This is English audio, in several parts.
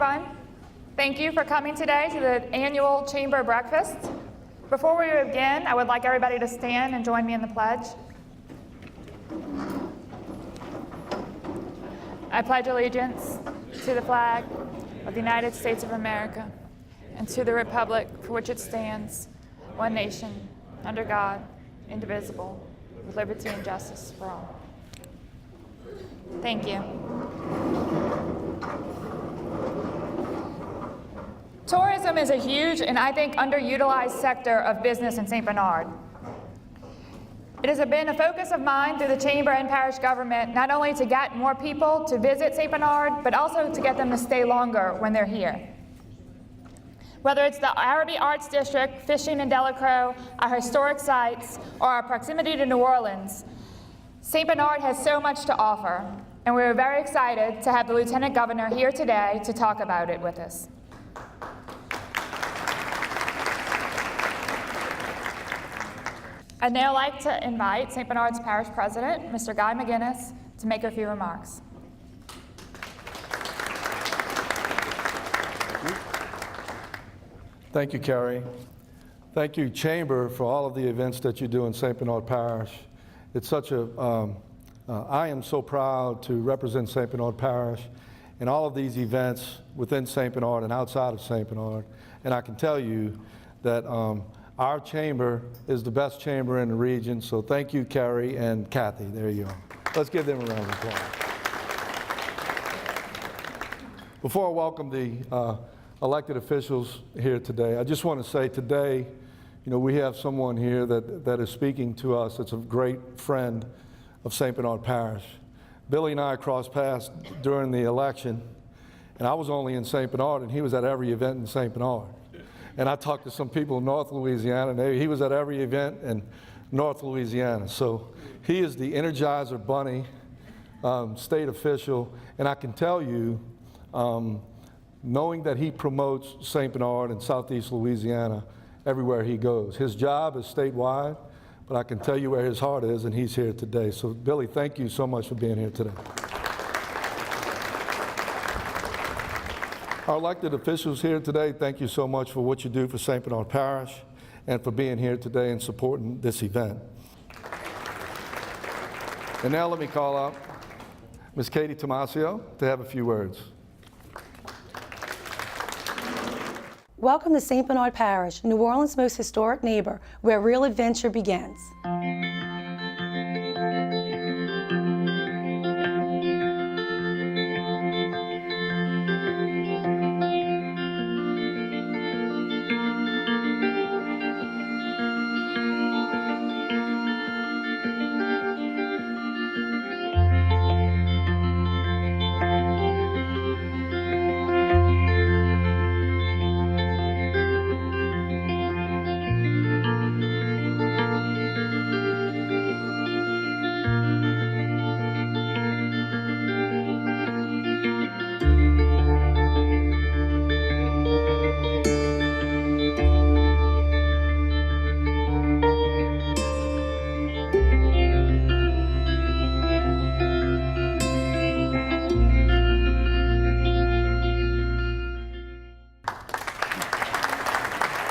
everyone. Thank you for coming today to the annual Chamber Breakfast. Before we begin, I would like everybody to stand and join me in the pledge. I pledge allegiance to the flag of the United States of America and to the republic for which it stands, one nation, under God, indivisible, with liberty and justice for all. Thank you. Tourism is a huge and I think underutilized sector of business in St. Bernard. It has been a focus of mine through the Chamber and parish government not only to get more people to visit St. Bernard, but also to get them to stay longer when they're here. Whether it's the Araby Arts District, fishing in Delacroix, our historic sites, or our proximity to New Orleans, St. Bernard has so much to offer, and we're very excited to have the Lieutenant Governor here today to talk about it with us. I'd now like to invite St. Bernard's Parish President, Mr. Guy McGinnis, to make a few remarks. Thank you, Carrie. Thank you, Chamber, for all of the events that you do in St. Bernard Parish. It's such a, I am so proud to represent St. Bernard Parish in all of these events within St. Bernard and outside of St. Bernard. And I can tell you that our chamber is the best chamber in the region, so thank you, Carrie and Kathy. There you are. Let's give them a round of applause. Before I welcome the elected officials here today, I just want to say today, you know, we have someone here that is speaking to us that's a great friend of St. Bernard Parish. Billy and I crossed paths during the election, and I was only in St. Bernard, and he was at every event in St. Bernard. And I talked to some people in North Louisiana, and he was at every event in North Louisiana. So he is the Energizer Bunny state official, and I can tell you, knowing that he promotes St. Bernard and Southeast Louisiana everywhere he goes. His job is statewide, but I can tell you where his heart is, and he's here today. So Billy, thank you so much for being here today. Our elected officials here today, thank you so much for what you do for St. Bernard Parish and for being here today and supporting this event. And now let me call out Ms. Katie Tomasio to have a few words. Welcome to St. Bernard Parish, New Orleans' most historic neighbor, where real adventure begins.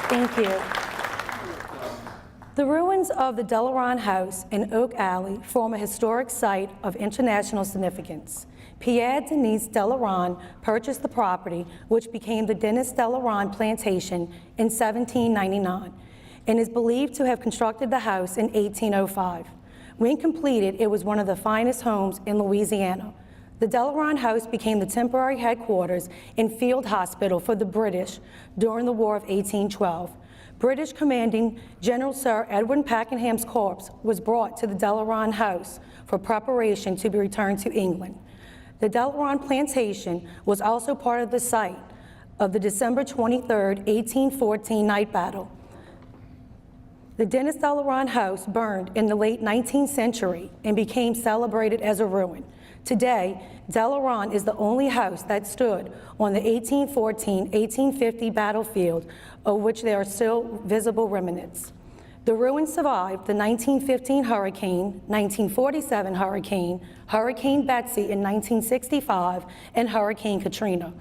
Thank you. The ruins of the Delaron House in Oak Alley form a historic site of international significance. Pierre Denis Delaron purchased the property, which became the Denis Delaron Plantation, in 1799, and is believed to have constructed the house in 1805. When completed, it was one of the finest homes in Louisiana. The Delaron House became the temporary headquarters and field hospital for the British during the War of 1812. British commanding General Sir Edwin Pakenham's corps was brought to the Delaron House for preparation to be returned to England. The Delaron Plantation was also part of the site of the December 23, 1814 night battle. The Denis Delaron House burned in the late 19th century and became celebrated as a ruin. Today, Delaron is the only house that stood on the 1814-1850 battlefield, of which there are still visible remnants. The ruins survived the 1915 hurricane, 1947 hurricane, Hurricane Betsy in 1965, and Hurricane Katrina.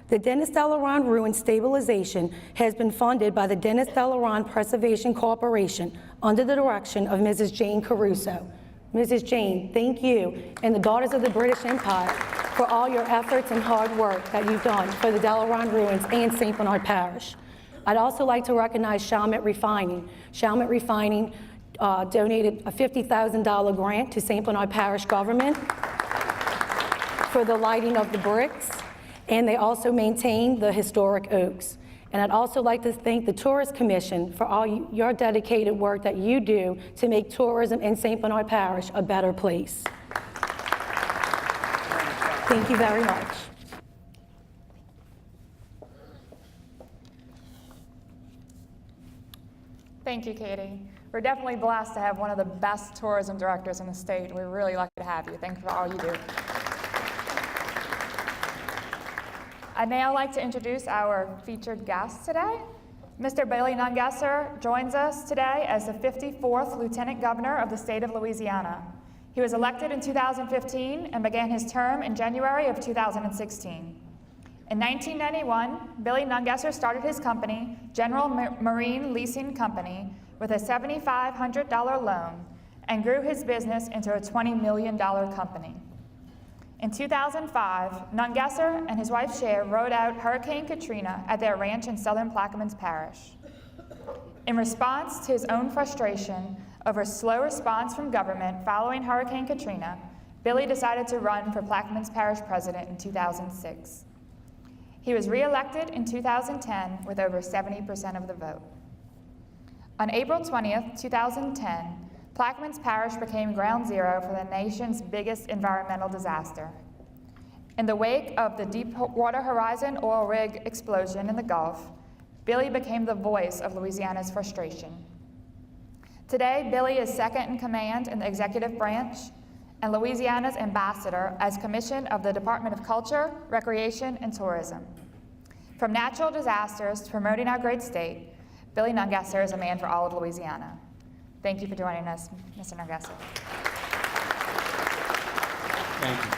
The Dennis Delaron Ruin Stabilization has been funded by the Dennis Delaron Preservation Corporation under the direction of Mrs. Jane Caruso. Mrs. Jane, thank you and the Daughters of the British Empire for all your efforts and hard work that you've done for the Delaron Ruins and St. Bernard Parish. I'd also like to recognize Chalmette Refining. Chalmette Refining donated a $50,000 grant to St. Bernard Parish government for the lighting of the bricks, and they also maintain the historic oaks. And I'd also like to thank the Tourist Commission for all your dedicated work that you do to make tourism in St. Bernard Parish a better place. Thank you very much. Thank you, Katie. We're definitely blessed to have one of the best tourism directors in the state. We're really lucky to have you. Thank you for all you do. I'd now like to introduce our featured guest today. Mr. Billy Nungesser joins us today as the 54th Lieutenant Governor of the state of Louisiana. He was elected in 2015 and began his term in January of 2016. In 1991, Billy Nungesser started his company, General Marine Leasing Company, with a $7,500 loan and grew his business into a $20 million company. In 2005, Nungesser and his wife Cher rode out Hurricane Katrina at their ranch in southern Plaquemines Parish. In response to his own frustration over slow response from government following Hurricane Katrina, Billy decided to run for Plaquemines Parish president in 2006. He was re-elected in 2010 with over 70% of the vote. On April 20th, 2010, Plaquemines Parish became ground zero for the nation's biggest environmental disaster. In the wake of the Deepwater Horizon oil rig explosion in the Gulf, Billy became the voice of Louisiana's frustration. Today, Billy is second in command in the executive branch and Louisiana's ambassador as commission of the Department of Culture, Recreation, and Tourism. From natural disasters to promoting our great state, Billy Nungesser is a man for all of Louisiana. Thank you for joining us, Mr. Nungesser. Thank you.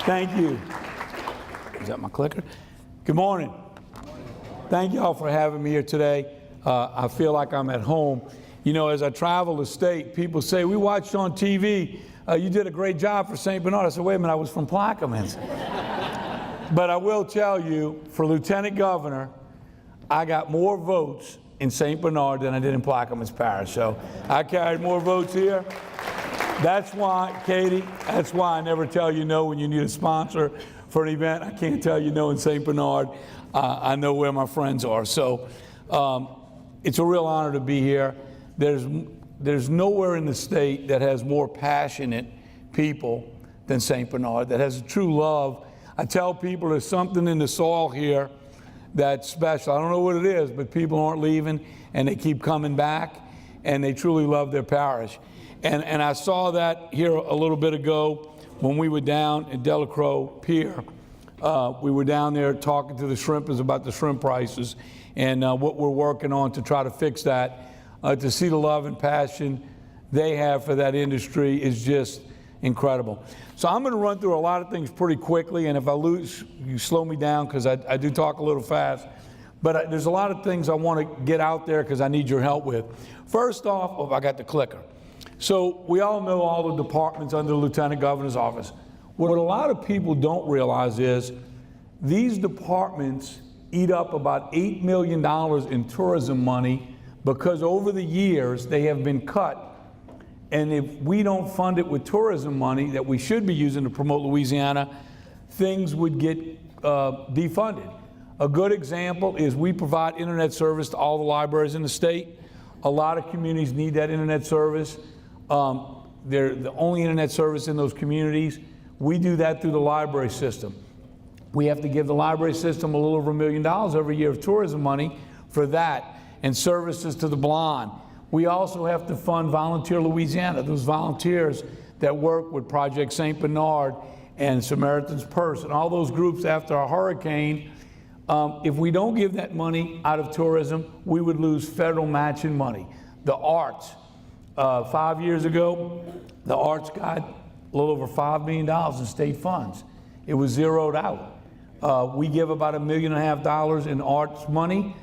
Thank you. Is that my clicker? Good morning. Thank you all for having me here today. I feel like I'm at home. You know, as I travel the state, people say, we watched on TV, you did a great job for St. Bernard. I said, wait a minute, I was from Plaquemines. But I will tell you, for Lieutenant Governor, I got more votes in St. Bernard than I did in Plaquemines Parish. So I carried more votes here. That's why, Katie, that's why I never tell you no when you need a sponsor for an event. I can't tell you no in St. Bernard. I know where my friends are. So it's a real honor to be here. There's nowhere in the state that has more passionate people than St. Bernard, that has a true love. I tell people there's something in the soil here that's special. I don't know what it is, but people aren't leaving and they keep coming back and they truly love their parish. And I saw that here a little bit ago when we were down at Delacroix Pier. We were down there talking to the shrimpers about the shrimp prices and what we're working on to try to fix that. To see the love and passion they have for that industry is just incredible. So I'm going to run through a lot of things pretty quickly, and if I lose, you slow me down because I do talk a little fast. But there's a lot of things I want to get out there because I need your help with. First off, I got the clicker. So we all know all the departments under the Lieutenant Governor's office. What a lot of people don't realize is these departments eat up about $8 million in tourism money because over the years they have been cut. And if we don't fund it with tourism money that we should be using to promote Louisiana, things would get defunded. A good example is we provide internet service to all the libraries in the state. A lot of communities need that internet service. They're the only internet service in those communities. We do that through the library system. We have to give the library system a little over $1 million every year of tourism money for that and services to the blind. We also have to fund Volunteer Louisiana, those volunteers that work with Project St. Bernard and Samaritan's Purse and all those groups after a hurricane. If we don't give that money out of tourism, we would lose federal matching money. The arts, 5 years ago, the arts got a little over $5 million in state funds. It was zeroed out. We give about $1.5 million in arts money.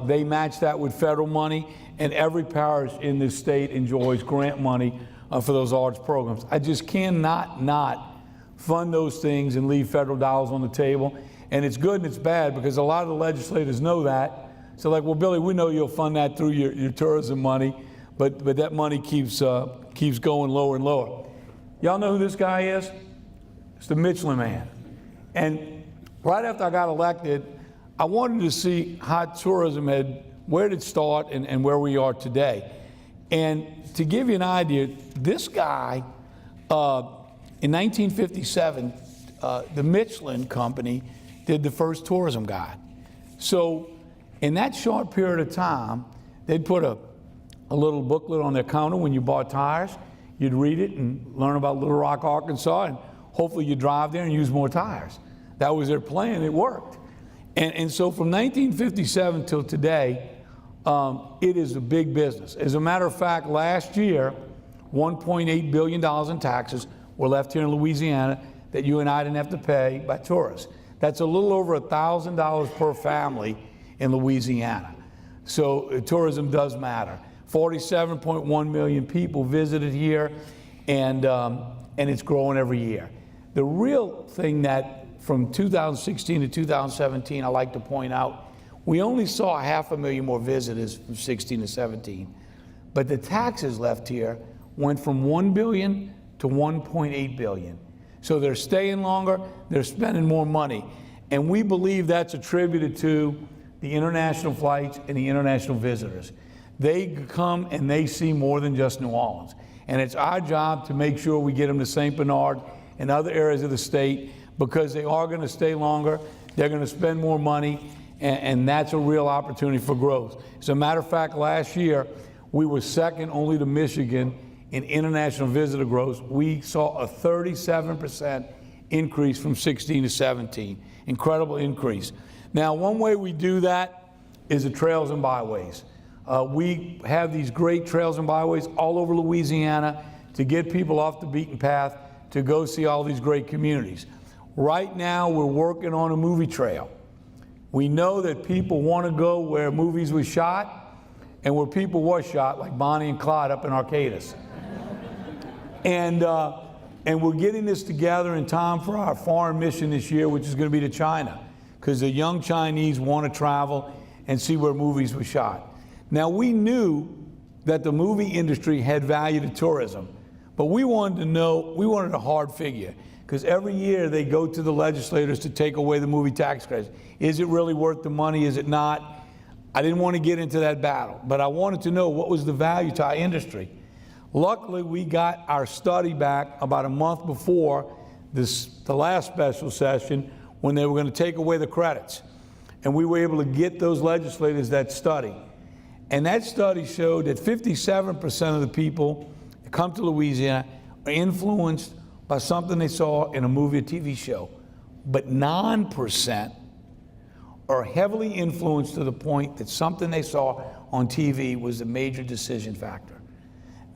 They match that with federal money, and every parish in this state enjoys grant money for those arts programs. I just cannot not fund those things and leave federal dollars on the table. And it's good and it's bad because a lot of the legislators know that. So like, well, Billy, we know you'll fund that through your tourism money, but that money keeps going lower and lower. Y'all know who this guy is? It's the Michelin Man. And right after I got elected, I wanted to see how tourism where did it start and where we are today. And to give you an idea, this guy, in 1957, the Michelin company did the first tourism guide. So in that short period of time, they'd put a little booklet on their counter when you bought tires. You'd read it and learn about Little Rock, Arkansas, and hopefully you'd drive there and use more tires. That was their plan. It worked. And so from 1957 till today, it is a big business. As a matter of fact, last year, $1.8 billion in taxes were left here in Louisiana that you and I didn't have to pay by tourists. That's a little over $1,000 per family in Louisiana. So tourism does matter. 47.1 million people visited here, and it's growing every year. The real thing that from 2016 to 2017, I like to point out, we only saw 500,000 more visitors from 16 to 17, but the taxes left here went from 1 billion to 1.8 billion. So they're staying longer, they're spending more money. And we believe that's attributed to the international flights and the international visitors. They come and they see more than just New Orleans. And it's our job to make sure we get them to St. Bernard and other areas of the state because they are going to stay longer, they're going to spend more money, and that's a real opportunity for growth. As a matter of fact, last year, we were second only to Michigan in international visitor growth. We saw a 37% increase from 16 to 17. Incredible increase. Now, one way we do that is the trails and byways. We have these great trails and byways all over Louisiana to get people off the beaten path to go see all these great communities. Right now, we're working on a movie trail. We know that people want to go where movies were shot and where people were shot, like Bonnie and Clyde up in Arcadis. And we're getting this together in time for our foreign mission this year, which is going to be to China, because the young Chinese want to travel and see where movies were shot. Now, we knew that the movie industry had value to tourism, but we wanted a hard figure, because every year they go to the legislators to take away the movie tax credits. Is it really worth the money? Is it not? I didn't want to get into that battle, but I wanted to know what was the value to our industry. Luckily, we got our study back about a month before the last special session when they were going to take away the credits. And we were able to get those legislators that study. And that study showed that 57% of the people that come to Louisiana are influenced by something they saw in a movie or TV show. But 9% are heavily influenced to the point that something they saw on TV was a major decision factor.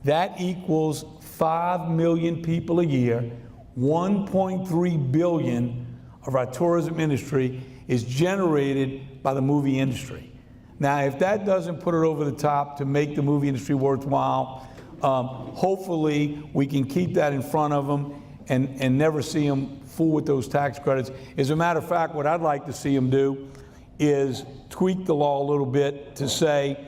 That equals 5 million people a year. 1.3 billion of our tourism industry is generated by the movie industry. Now, if that doesn't put it over the top to make the movie industry worthwhile, hopefully we can keep that in front of them and never see them fool with those tax credits. As a matter of fact, what I'd like to see them do is tweak the law a little bit to say,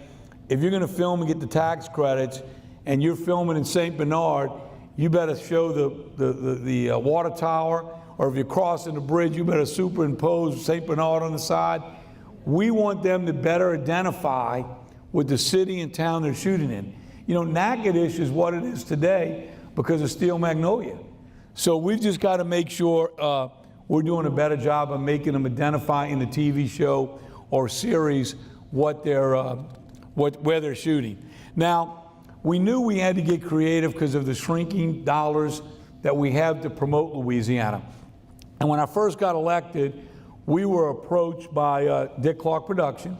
if you're going to film and get the tax credits and you're filming in St. Bernard, you better show the water tower, or if you're crossing the bridge, you better superimpose St. Bernard on the side. We want them to better identify with the city and town they're shooting in. You know, Natchitoches is what it is today because of Steel Magnolia. So we've just got to make sure we're doing a better job of making them identify in the TV show or series what they're, where they're shooting. Now, we knew we had to get creative because of the shrinking dollars that we have to promote Louisiana. And when I first got elected, we were approached by Dick Clark Production.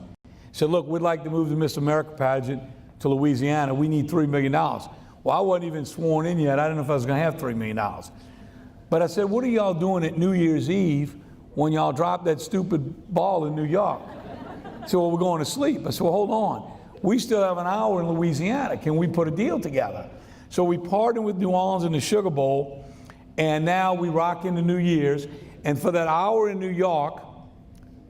Said, look, we'd like to move the Miss America pageant to Louisiana. We need $3 million. Well, I wasn't even sworn in yet. I didn't know if I was going to have $3 million. But I said, what are y'all doing at New Year's Eve when y'all dropped that stupid ball in New York. So well, we're going to sleep. I said, well, hold on. We still have an hour in Louisiana. Can we put a deal together? So we partnered with New Orleans in the Sugar Bowl, and now we rock into New Year's. And for that hour in New York,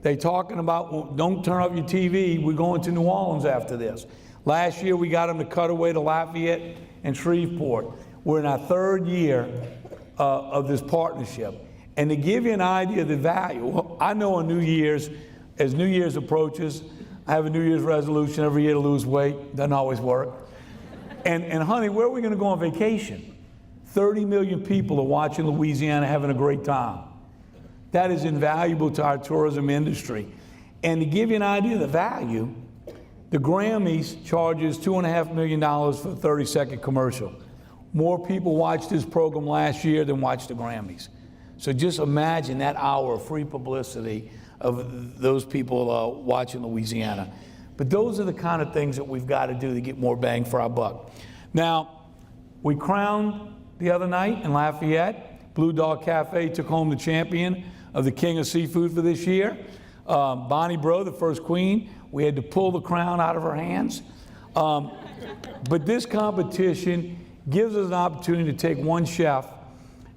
they talking about, well, don't turn off your TV. We're going to New Orleans after this. Last year, we got them to cut away to Lafayette and Shreveport. We're in our third year of this partnership. And to give you an idea of the value, well, I know on New Year's, as New Year's approaches, I have a New Year's resolution every year to lose weight. Doesn't always work. And honey, where are we going to go on vacation? 30 million people are watching Louisiana having a great time. That is invaluable to our tourism industry. And to give you an idea of the value, the Grammys charges $2.5 million for a 30-second commercial. More people watched this program last year than watched the Grammys. So just imagine that hour of free publicity of those people watching Louisiana. But those are the kind of things that we've got to do to get more bang for our buck. Now, we crowned the other night in Lafayette. Blue Dog Cafe took home the champion of the King of Seafood for this year. Bonnie Bro, the first queen, we had to pull the crown out of her hands. But this competition gives us an opportunity to take one chef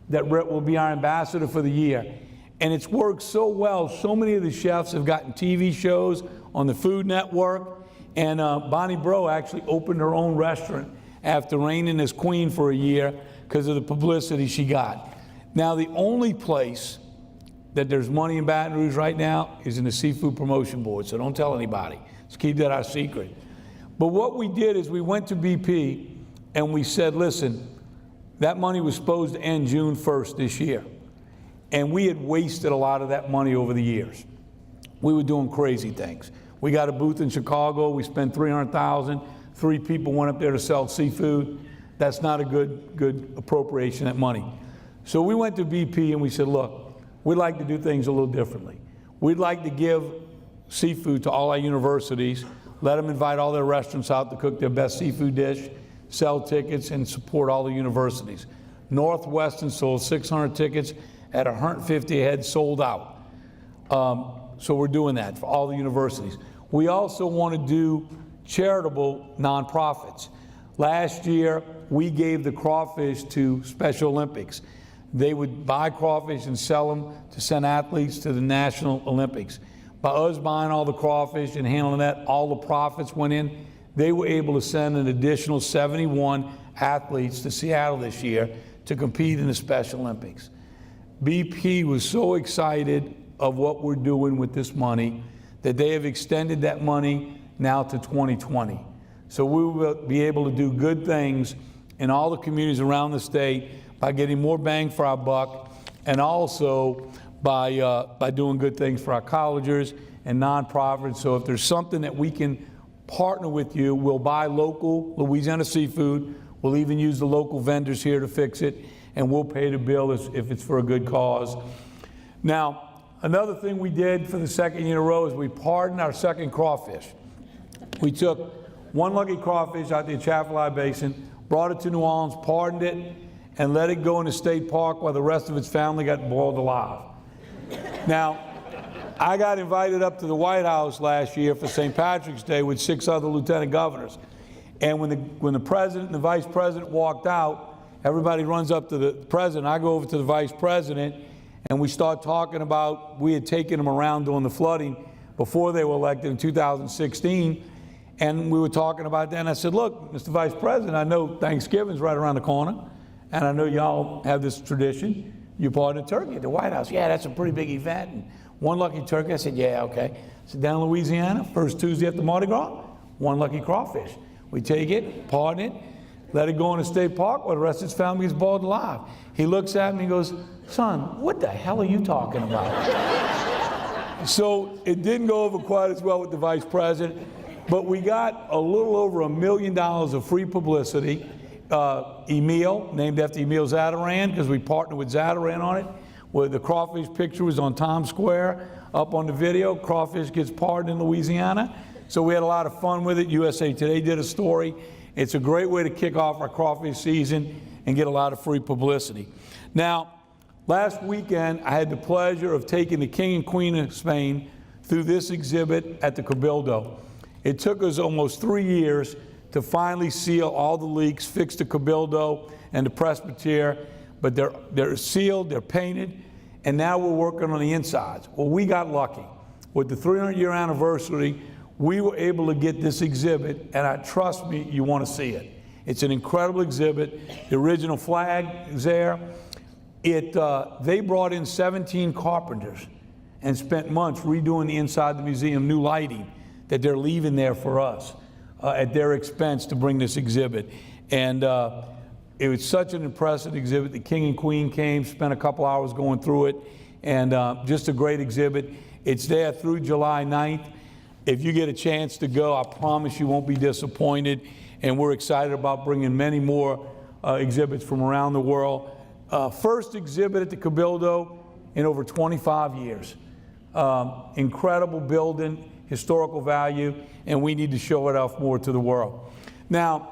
that will be our ambassador for the year. And it's worked so well. So many of the chefs have gotten TV shows on the Food Network. And Bonnie Bro actually opened her own restaurant after reigning as queen for a year because of the publicity she got. Now, the only place that there's money in Baton Rouge right now is in the Seafood Promotion Board, so don't tell anybody. Let's keep that our secret. But what we did is we went to BP and we said, listen, that money was supposed to end June 1st this year. And we had wasted a lot of that money over the years. We were doing crazy things. We got a booth in Chicago, we spent $300,000, 3 people went up there to sell seafood. That's not a good appropriation of that money. So we went to BP and we said, look, we'd like to do things a little differently. We'd like to give seafood to all our universities, let them invite all their restaurants out to cook their best seafood dish, sell tickets, and support all the universities. Northwestern sold 600 tickets at 150 a head, sold out. So we're doing that for all the universities. We also want to do charitable nonprofits. Last year, we gave the crawfish to Special Olympics. They would buy crawfish and sell them to send athletes to the National Olympics. By us buying all the crawfish and handling that, all the profits went in. They were able to send an additional 71 athletes to Seattle this year to compete in the Special Olympics. BP was so excited of what we're doing with this money that they have extended that money now to 2020. So we will be able to do good things in all the communities around the state by getting more bang for our buck, and also by doing good things for our colleges and nonprofits. So if there's something that we can partner with you, we'll buy local Louisiana seafood. We'll even use the local vendors here to fix it, and we'll pay the bill if it's for a good cause. Now, another thing we did for the second year in a row is we pardoned our second crawfish. We took one lucky crawfish out the Atchafalaya Basin, brought it to New Orleans, pardoned it, and let it go in the state park while the rest of its family got boiled alive. Now, I got invited up to the White House last year for St. Patrick's Day with 6 other lieutenant governors. And when the president and the vice president walked out, everybody runs up to the president. I go over to the vice president, and we start talking about, we had taken them around during the flooding before they were elected in 2016. And we were talking about that, and I said, look, Mr. Vice President, I know Thanksgiving's right around the corner, and I know y'all have this tradition. You pardon a turkey at the White House. Yeah, that's a pretty big event. And one lucky turkey. I said, yeah, okay. I said, down in Louisiana, first Tuesday after Mardi Gras, one lucky crawfish. We take it, pardon it, let it go in the state park while the rest of his family gets boiled alive. He looks at me and goes, son, what the hell are you talking about? So it didn't go over quite as well with the vice president, but we got a little over $1 million of free publicity. Emil, named after Emil Zadaran, because we partnered with Zadaran on it, where the crawfish picture was on Times Square, up on the video. Crawfish gets pardoned in Louisiana. So we had a lot of fun with it. USA Today did a story. It's a great way to kick off our crawfish season and get a lot of free publicity. Now, Last weekend, I had the pleasure of taking the King and Queen of Spain through this exhibit at the Cabildo. It took us almost 3 years to finally seal all the leaks, fix the Cabildo and the presbytere, but they're sealed, they're painted, and now we're working on the insides. Well, we got lucky. With the 300-year anniversary, we were able to get this exhibit, and trust me, you want to see it. It's an incredible exhibit. The original flag is there. They brought in 17 carpenters and spent months redoing the inside of the museum, new lighting that they're leaving there for us at their expense to bring this exhibit. And it was such an impressive exhibit. The King and Queen came, spent a couple hours going through it, and just a great exhibit. It's there through July 9th. If you get a chance to go, I promise you won't be disappointed. And we're excited about bringing many more exhibits from around the world. First exhibit at the Cabildo in over 25 years. Incredible building, historical value, and we need to show it off more to the world. Now,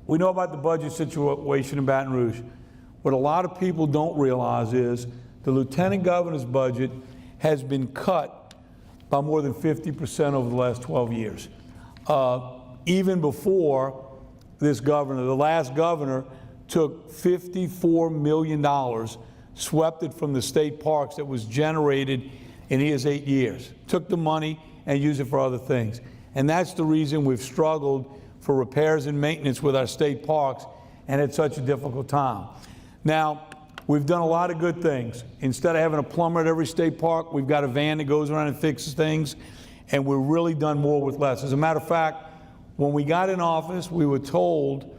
we know about the budget situation in Baton Rouge. What a lot of people don't realize is the Lieutenant Governor's budget has been cut by more than 50% over the last 12 years. Even before this governor, the last governor took $54 million, swept it from the state parks that was generated in his 8 years, took the money and used it for other things. And that's the reason we've struggled for repairs and maintenance with our state parks and had such a difficult time. Now, we've done a lot of good things. Instead of having a plumber at every state park, we've got a van that goes around and fixes things, and we've really done more with less. As a matter of fact, when we got in office, we were told,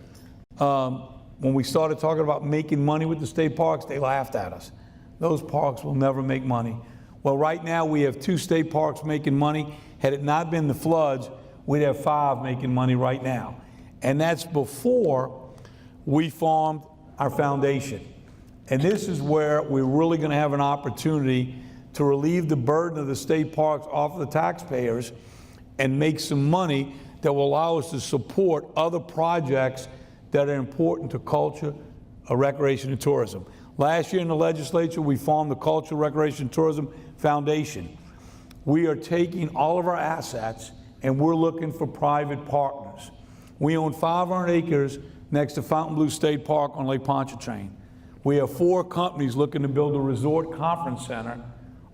when we started talking about making money with the state parks, they laughed at us. Those parks will never make money. Well, right now we have 2 state parks making money. Had it not been the floods, we'd have 5 making money right now. And that's before we formed our foundation. And this is where we're really going to have an opportunity to relieve the burden of the state parks off of the taxpayers and make some money that will allow us to support other projects that are important to culture, recreation, and tourism. Last year in the legislature, we formed the Culture, Recreation, and Tourism Foundation. We are taking all of our assets and we're looking for private partners. We own 500 acres next to Fontainebleau State Park on Lake Pontchartrain. We have 4 companies looking to build a resort conference center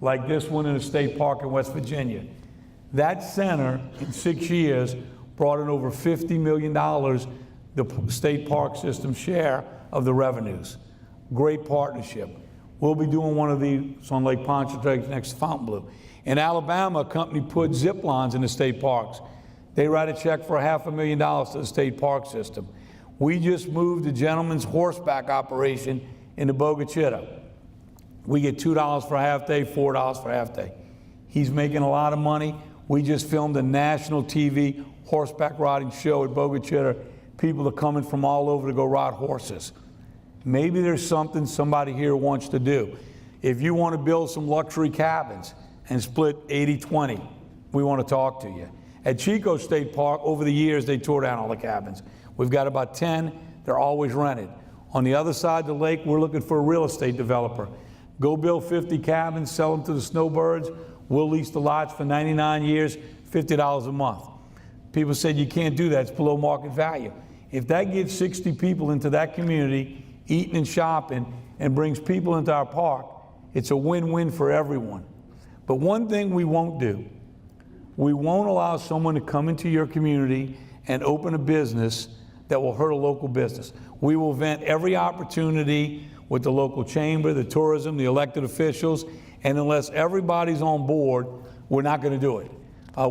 like this one in a state park in West Virginia. That center, in 6 years, brought in over $50 million, the state park system share of the revenues. Great partnership. We'll be doing one of these on Lake Pontchartrain next to Fontainebleau. In Alabama, a company put zip lines in the state parks. They write a check for $500,000 to the state park system. We just moved a gentleman's horseback operation into Boca Chica. We get $2 for a half day, $4 for a half day. He's making a lot of money. We just filmed a national TV horseback riding show at Boca Chica. People are coming from all over to go ride horses. Maybe there's something somebody here wants to do. If you want to build some luxury cabins and split 80-20, we want to talk to you. At Chico State Park, over the years, they tore down all the cabins. We've got about 10. They're always rented. On the other side of the lake, we're looking for a real estate developer. Go build 50 cabins, sell them to the snowbirds. We'll lease the lots for 99 years, $50 a month. People said you can't do that. It's below market value. If that gets 60 people into that community, eating and shopping, and brings people into our park, it's a win-win for everyone. But one thing we won't do, we won't allow someone to come into your community and open a business that will hurt a local business. We will vent every opportunity with the local chamber, the tourism, the elected officials, and unless everybody's on board, we're not going to do it.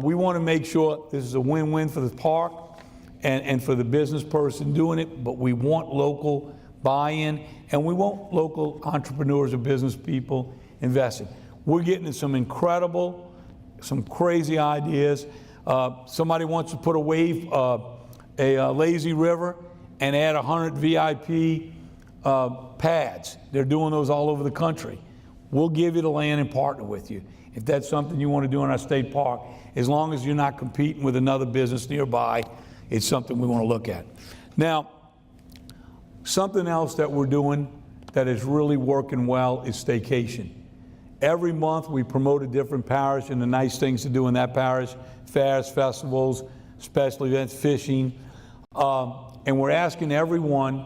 We want to make sure this is a win-win for the park and for the business person doing it, but we want local buy-in, and we want local entrepreneurs or business people investing. We're getting some incredible, some crazy ideas. Somebody wants to put a lazy river and add 100 VIP pads. They're doing those all over the country. We'll give you the land and partner with you. If that's something you want to do in our state park, as long as you're not competing with another business nearby, it's something we want to look at. Now, something else that we're doing that is really working well is staycation. Every month we promote a different parish and the nice things to do in that parish, fairs, festivals, special events, fishing. And we're asking everyone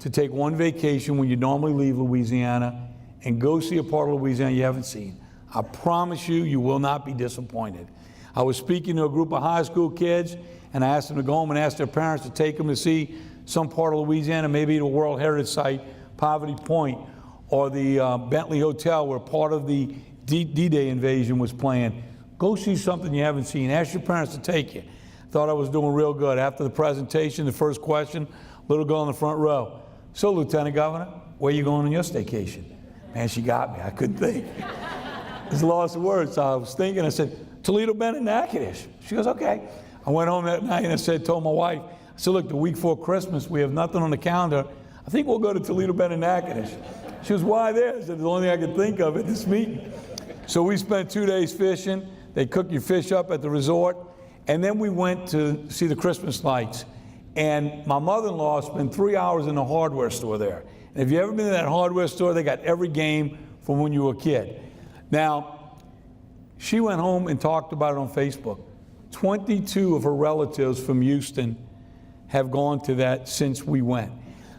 to take one vacation when you normally leave Louisiana and go see a part of Louisiana you haven't seen. I promise you, you will not be disappointed. I was speaking to a group of high school kids, and I asked them to go home and ask their parents to take them to see some part of Louisiana, maybe the World Heritage Site, Poverty Point, or the Bentley Hotel where part of the D-Day invasion was planned. Go see something you haven't seen. Ask your parents to take you. Thought I was doing real good. After the presentation, the first question, little girl in the front row. So, Lieutenant Governor, where you going on your staycation? Man, she got me. I couldn't think. It's a loss of words. So I was thinking, I said, Toledo, Bend, and Natchitoches. She goes, okay. I went home that night and I told my wife, I said, look, the week before Christmas, we have nothing on the calendar. I think we'll go to Toledo, Bend, and Natchitoches. She was, why there? I said, the only thing I could think of at this meeting. So we spent 2 days fishing. They cook your fish up at the resort. And then we went to see the Christmas lights. And my mother-in-law spent 3 hours in the hardware store there. And if you've ever been to that hardware store, they got every game from when you were a kid. Now, she went home and talked about it on Facebook. 22 of her relatives from Houston have gone to that since we went.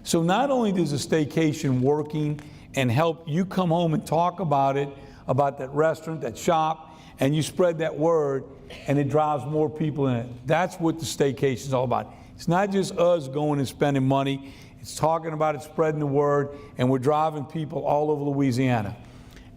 So not only does a staycation working and help you come home and talk about it, about that restaurant, that shop, and you spread that word, and it drives more people in it. That's what the staycation is all about. It's not just us going and spending money. It's talking about it, spreading the word, and we're driving people all over Louisiana.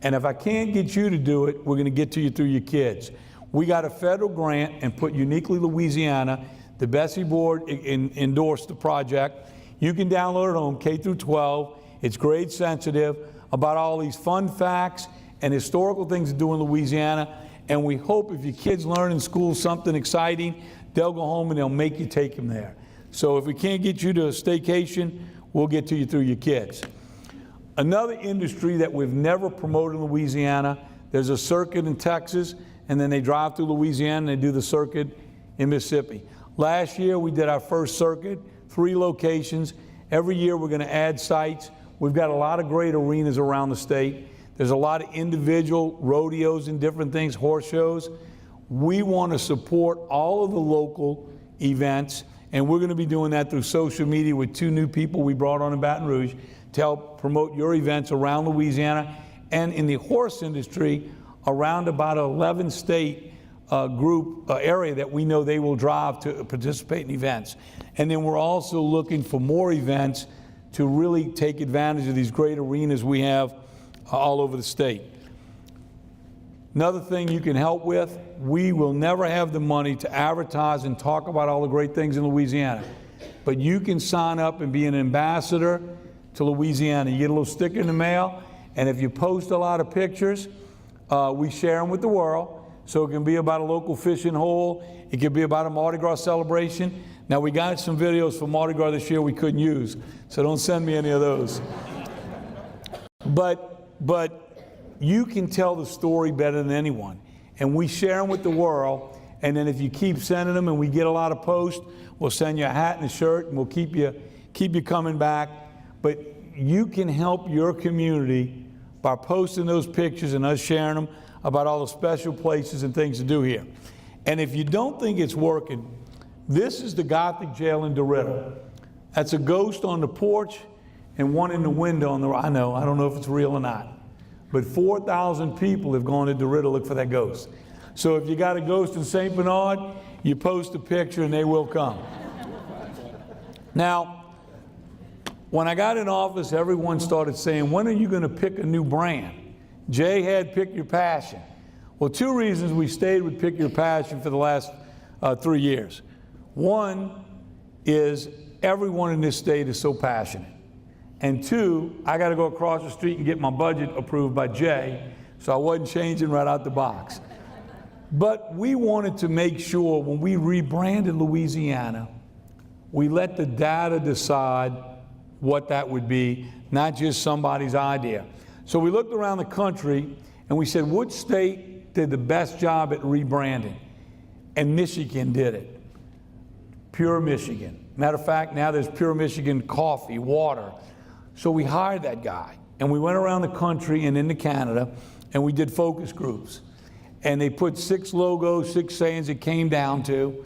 And if I can't get you to do it, we're going to get to you through your kids. We got a federal grant and put Uniquely Louisiana. The Bessie Board endorsed the project. You can download it on K through 12. It's grade sensitive about all these fun facts and historical things to do in Louisiana. And we hope if your kids learn in school something exciting, they'll go home and they'll make you take them there. So if we can't get you to a staycation, we'll get to you through your kids. Another industry that we've never promoted in Louisiana, there's a circuit in Texas, and then they drive through Louisiana and they do the circuit in Mississippi. Last year we did our first circuit, 3 locations. Every year we're going to add sites. We've got a lot of great arenas around the state. There's a lot of individual rodeos and different things, horse shows. We want to support all of the local events, and we're going to be doing that through social media with 2 new people we brought on in Baton Rouge to help promote your events around Louisiana, and in the horse industry around about an 11-state area that we know they will drive to participate in events. And then we're also looking for more events to really take advantage of these great arenas we have all over the state. Another thing you can help with, we will never have the money to advertise and talk about all the great things in Louisiana, but you can sign up and be an ambassador to Louisiana. You get a little sticker in the mail, and if you post a lot of pictures, we share them with the world. So it can be about a local fishing hole. It can be about a Mardi Gras celebration. Now we got some videos for Mardi Gras this year we couldn't use, so don't send me any of those. But you can tell the story better than anyone. And we share them with the world. And then if you keep sending them and we get a lot of posts, we'll send you a hat and a shirt and we'll keep you coming back. But you can help your community by posting those pictures and us sharing them about all the special places and things to do here. And if you don't think it's working, this is the Gothic jail in DeRidder. That's a ghost on the porch and one in the window on the, I don't know if it's real or not. But 4,000 people have gone to DeRidder to look for that ghost. So if you got a ghost in St. Bernard, you post a picture and they will come. Now, when I got in office, everyone started saying, when are you going to pick a new brand? Jay had Pick Your Passion. Well, 2 reasons we stayed with Pick Your Passion for the last 3 years. One is everyone in this state is so passionate. And 2, I got to go across the street and get my budget approved by Jay, so I wasn't changing right out the box. But we wanted to make sure when we rebranded Louisiana, we let the data decide what that would be, not just somebody's idea. So we looked around the country and we said, which state did the best job at rebranding? And Michigan did it. Pure Michigan. Matter of fact, now there's Pure Michigan coffee, water, So we hired that guy, and we went around the country and into Canada, and we did focus groups. And they put 6 logos, 6 sayings it came down to,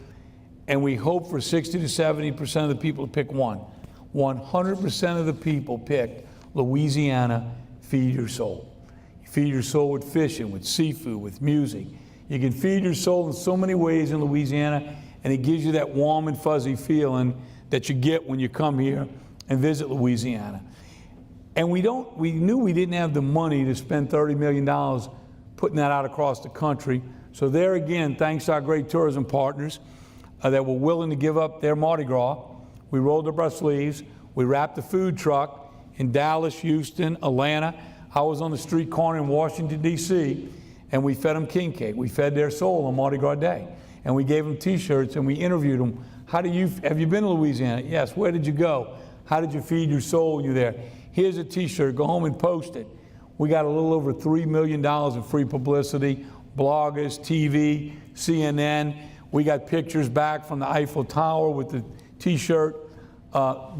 and we hope for 60 to 70% of the people to pick one. 100% of the people picked Louisiana, feed your soul. You feed your soul with fishing, with seafood, with music. You can feed your soul in so many ways in Louisiana, and it gives you that warm and fuzzy feeling that you get when you come here and visit Louisiana. And we knew we didn't have the money to spend $30 million putting that out across the country. So there again, thanks to our great tourism partners that were willing to give up their Mardi Gras, we rolled up our sleeves, we wrapped the food truck in Dallas, Houston, Atlanta. I was on the street corner in Washington, D.C., and we fed them king cake. We fed their soul on Mardi Gras Day. And we gave them t-shirts and we interviewed them. Have you been to Louisiana? Yes. Where did you go? How did you feed your soul when you were there? Here's a t-shirt, go home and post it. We got a little over $3 million in free publicity, bloggers, TV, CNN. We got pictures back from the Eiffel Tower with the t-shirt.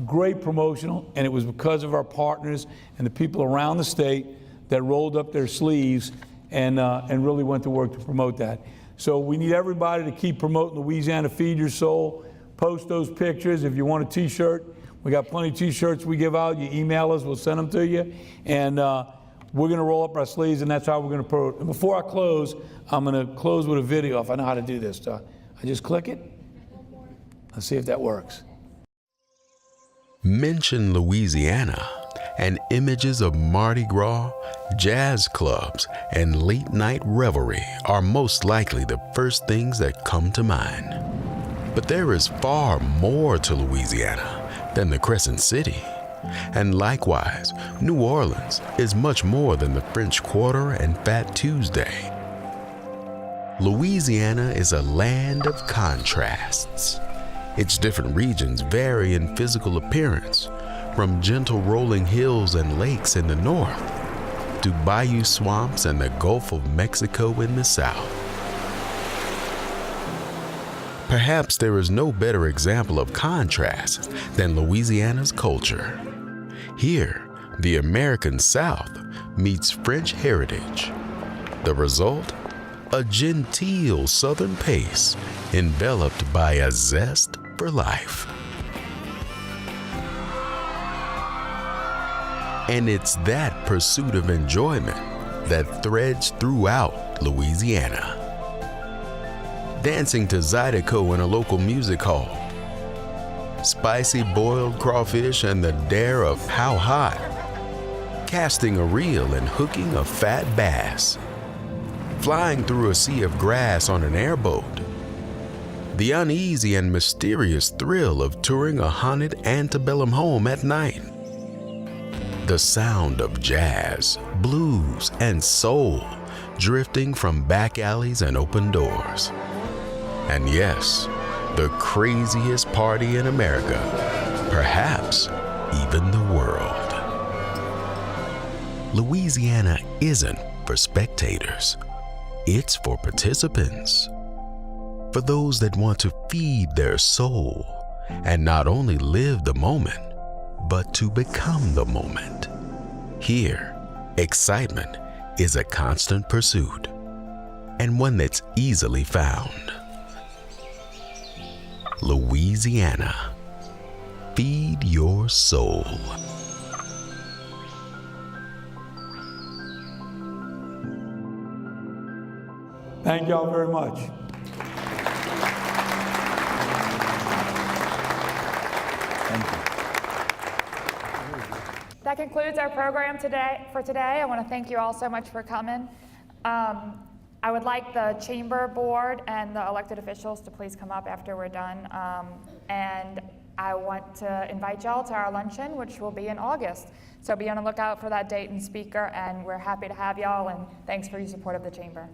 Great promotional, and it was because of our partners and the people around the state that rolled up their sleeves and really went to work to promote that. So we need everybody to keep promoting Louisiana Feed Your Soul. Post those pictures. If you want a t-shirt, we got plenty of t-shirts we give out. You email us, we'll send them to you. And we're going to roll up our sleeves, and that's how we're going to promote. And before I close, I'm going to close with a video if I know how to do this. I just click it. Let's see if that works. Mention Louisiana, and images of Mardi Gras, jazz clubs, and late-night revelry are most likely the first things that come to mind. But there is far more to Louisiana than the Crescent City. And likewise, New Orleans is much more than the French Quarter and Fat Tuesday. Louisiana is a land of contrasts. Its different regions vary in physical appearance, from gentle rolling hills and lakes in the north to bayou swamps and the Gulf of Mexico in the south. Perhaps there is no better example of contrast than Louisiana's culture. Here, the American South meets French heritage. The result? A genteel Southern pace enveloped by a zest for life. And it's that pursuit of enjoyment that threads throughout Louisiana. Dancing to Zydeco in a local music hall, spicy boiled crawfish and the dare of how hot, casting a reel and hooking a fat bass, flying through a sea of grass on an airboat, the uneasy and mysterious thrill of touring a haunted antebellum home at night, the sound of jazz, blues, and soul drifting from back alleys and open doors. And yes, the craziest party in America, perhaps even the world. Louisiana isn't for spectators. It's for participants. For those that want to feed their soul and not only live the moment, but to become the moment. Here, excitement is a constant pursuit and one that's easily found. Louisiana, feed your soul. Thank y'all very much. Thank you. That concludes our program today. I want to thank you all so much for coming. I would like the chamber board and the elected officials to please come up after we're done. And I want to invite y'all to our luncheon, which will be in August. So be on the lookout for that date and speaker, and we're happy to have y'all, and thanks for your support of the chamber.